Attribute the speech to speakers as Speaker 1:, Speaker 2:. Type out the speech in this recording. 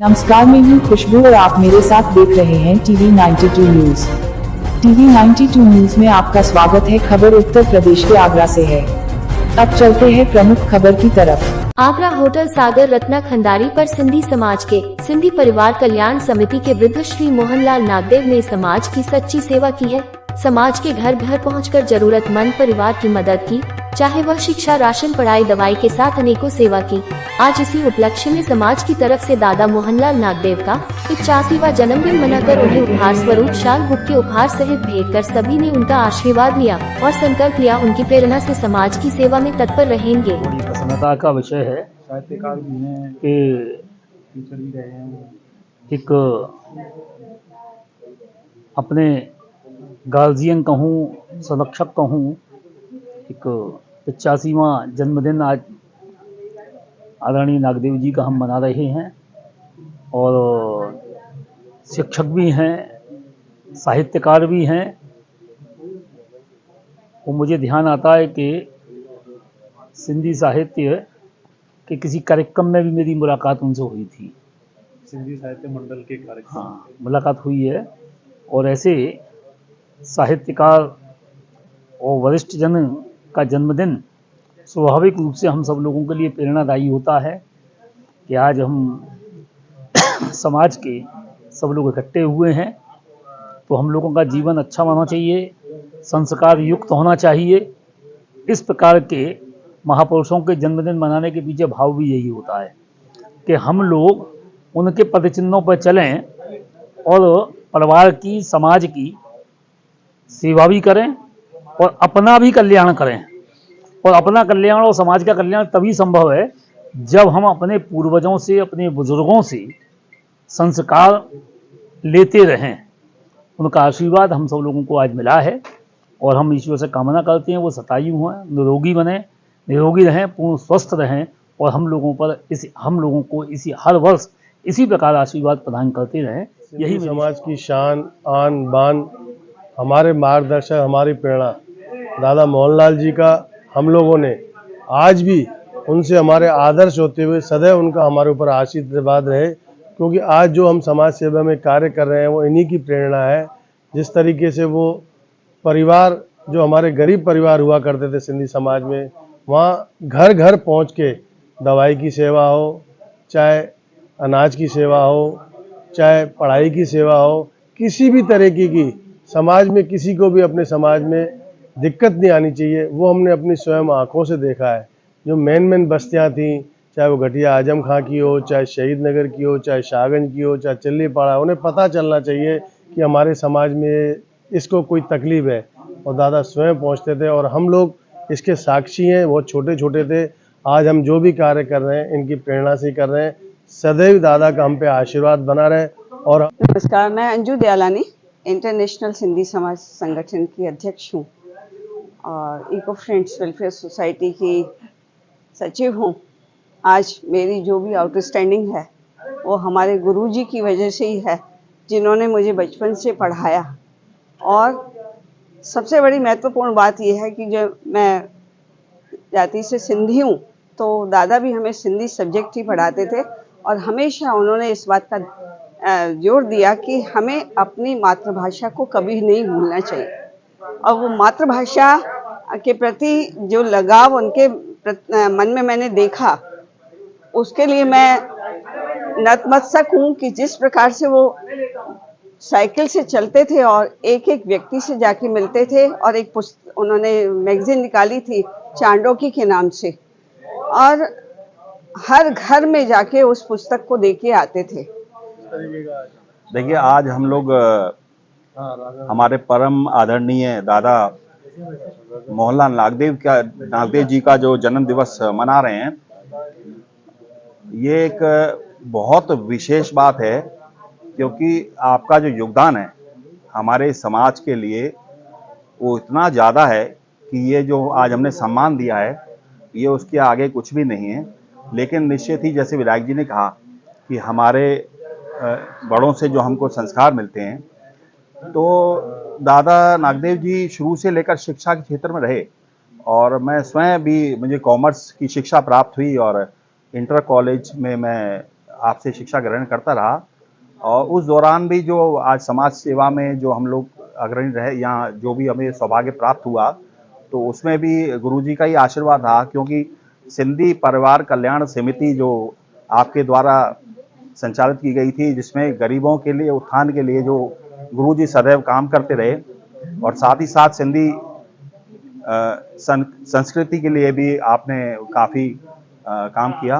Speaker 1: नमस्कार, मैं हूं खुशबू और आप मेरे साथ देख रहे हैं टीवी 92 न्यूज। टीवी 92 न्यूज में आपका स्वागत है। खबर उत्तर प्रदेश के आगरा से है। अब चलते हैं प्रमुख खबर की तरफ।
Speaker 2: आगरा होटल सागर रत्ना खंडारी पर सिंधी समाज के सिंधी परिवार कल्याण समिति के वृद्ध श्री मोहनलाल नागदेव ने समाज की सच्ची सेवा की है। समाज के घर घर पहुंचकर जरूरतमंद परिवार की मदद की, चाहे वह शिक्षा, राशन, पढ़ाई, दवाई के साथ अनेकों सेवा की। आज इसी उपलक्ष्य में समाज की तरफ से दादा मोहनलाल नागदेव का 85वां जन्मदिन मनाकर उन्हें उपहार स्वरूप शाल, बुके उपहार सहित भेंट कर सभी ने उनका आशीर्वाद लिया और संकल्प लिया उनकी प्रेरणा से समाज की सेवा में तत्पर रहेंगे।
Speaker 3: बड़ी प्रसन्नता का विषय है, साहित्यकार भी हैं कि टीचर भी रहे हैं, एक अपने गार्जियन कहूँ, संरक्षक कहूँ, एक 85वां जन्मदिन आज आदरणीय नागदेव जी का हम मना रहे हैं। और शिक्षक भी हैं, साहित्यकार भी हैं। वो मुझे ध्यान आता है कि सिंधी साहित्य के किसी कार्यक्रम में भी मेरी मुलाकात उनसे हुई थी।
Speaker 4: सिंधी साहित्य मंडल के कार्यक्रम,
Speaker 3: हाँ, मुलाकात हुई है। और ऐसे साहित्यकार और वरिष्ठ जन का जन्मदिन स्वाभाविक रूप से हम सब लोगों के लिए प्रेरणादायी होता है कि आज हम समाज के सब लोग इकट्ठे हुए हैं, तो हम लोगों का जीवन अच्छा होना चाहिए, संस्कार युक्त होना चाहिए। इस प्रकार के महापुरुषों के जन्मदिन मनाने के पीछे भाव भी यही होता है कि हम लोग उनके पदचिन्हों पर चलें और परिवार की, समाज की सेवा भी करें और अपना भी कल्याण करें। और अपना कल्याण और समाज का कल्याण तभी संभव है जब हम अपने पूर्वजों से, अपने बुजुर्गों से संस्कार लेते रहें। उनका आशीर्वाद हम सब लोगों को आज मिला है और हम ईश्वर से कामना करते हैं वो शतायु हों, निरोगी बने, निरोगी रहें, पूर्ण स्वस्थ रहें और हम लोगों को इसी हर वर्ष इसी प्रकार आशीर्वाद प्रदान करते रहें।
Speaker 4: यही समाज की शान, आन बान, हमारे मार्गदर्शक, हमारी प्रेरणा दादा मोहनलाल जी का हम लोगों ने आज भी उनसे हमारे आदर्श होते हुए सदैव उनका हमारे ऊपर आशीर्वाद रहे, क्योंकि आज जो हम समाज सेवा में कार्य कर रहे हैं वो इन्हीं की प्रेरणा है। जिस तरीके से वो परिवार, जो हमारे गरीब परिवार हुआ करते थे सिंधी समाज में, वहाँ घर घर पहुँच के दवाई की सेवा हो, चाहे अनाज की सेवा हो, चाहे पढ़ाई की सेवा हो, किसी भी तरीके की समाज में किसी को भी अपने समाज में दिक्कत नहीं आनी चाहिए, वो हमने अपनी स्वयं आँखों से देखा है। जो मेन बस्तियाँ थीं, चाहे वो घटिया आजम खां की हो, चाहे शहीद नगर की हो, चाहे शाहगंज की हो, चाहे चिल्लीपाड़ा, उन्हें पता चलना चाहिए कि हमारे समाज में इसको कोई तकलीफ है और दादा स्वयं पहुँचते थे और हम लोग इसके साक्षी हैं। बहुत छोटे छोटे थे, आज हम जो भी कार्य कर रहे हैं इनकी प्रेरणा से कर रहे हैं। सदैव दादा का हम पे आशीर्वाद बना रहे। और
Speaker 5: नमस्कार, मैं अंजू दयालानी इंटरनेशनल सिंधी समाज संगठन की अध्यक्ष हूँ और इको फ्रेंड्स वेलफेयर सोसाइटी की सचिव हूँ। आज मेरी जो भी आउटस्टैंडिंग है वो हमारे गुरुजी की वजह से ही है, जिन्होंने मुझे बचपन से पढ़ाया। और सबसे बड़ी महत्वपूर्ण बात यह है कि जो मैं जाति से सिंधी हूँ, तो दादा भी हमें सिंधी सब्जेक्ट ही पढ़ाते थे और हमेशा उन्होंने इस बात का जोर दिया कि हमें अपनी मातृभाषा को कभी नहीं भूलना चाहिए। और वो मातृभाषा के प्रति जो लगाव उनके मन में मैंने देखा, उसके लिए मैं नतमस्तक हूँ कि जिस प्रकार से वो साइकिल से चलते थे और एक एक व्यक्ति से जाके मिलते थे और एक पुस्तक उन्होंने मैगजीन निकाली थी चांडोकी के नाम से, और हर घर में जाके उस पुस्तक को देके आते थे।
Speaker 6: देखिए, आज हम लोग हमारे परम आदरणीय दादा मोहनलाल नागदेव जी का जो जन्म दिवस मना रहे हैं, ये एक बहुत विशेष बात है, क्योंकि आपका जो योगदान है हमारे समाज के लिए वो इतना ज़्यादा है कि ये जो आज हमने सम्मान दिया है ये उसके आगे कुछ भी नहीं है। लेकिन निश्चित ही, जैसे विधायक जी ने कहा कि हमारे बड़ों से जो हमको संस्कार मिलते हैं, तो दादा नागदेव जी शुरू से लेकर शिक्षा के क्षेत्र में रहे। और मैं स्वयं भी, मुझे कॉमर्स की शिक्षा प्राप्त हुई और इंटर कॉलेज में मैं आपसे शिक्षा ग्रहण करता रहा। और उस दौरान भी जो आज समाज सेवा में जो हम लोग अग्रणी रहे या जो भी हमें सौभाग्य प्राप्त हुआ, तो उसमें भी गुरुजी का ही आशीर्वाद रहा, क्योंकि सिंधी परिवार कल्याण समिति जो आपके द्वारा संचालित की गई थी, जिसमें गरीबों के लिए उत्थान के लिए जो गुरुजी सदैव काम करते रहे, और साथ ही साथ सिंधी संस्कृति के लिए भी आपने काफ़ी काम किया।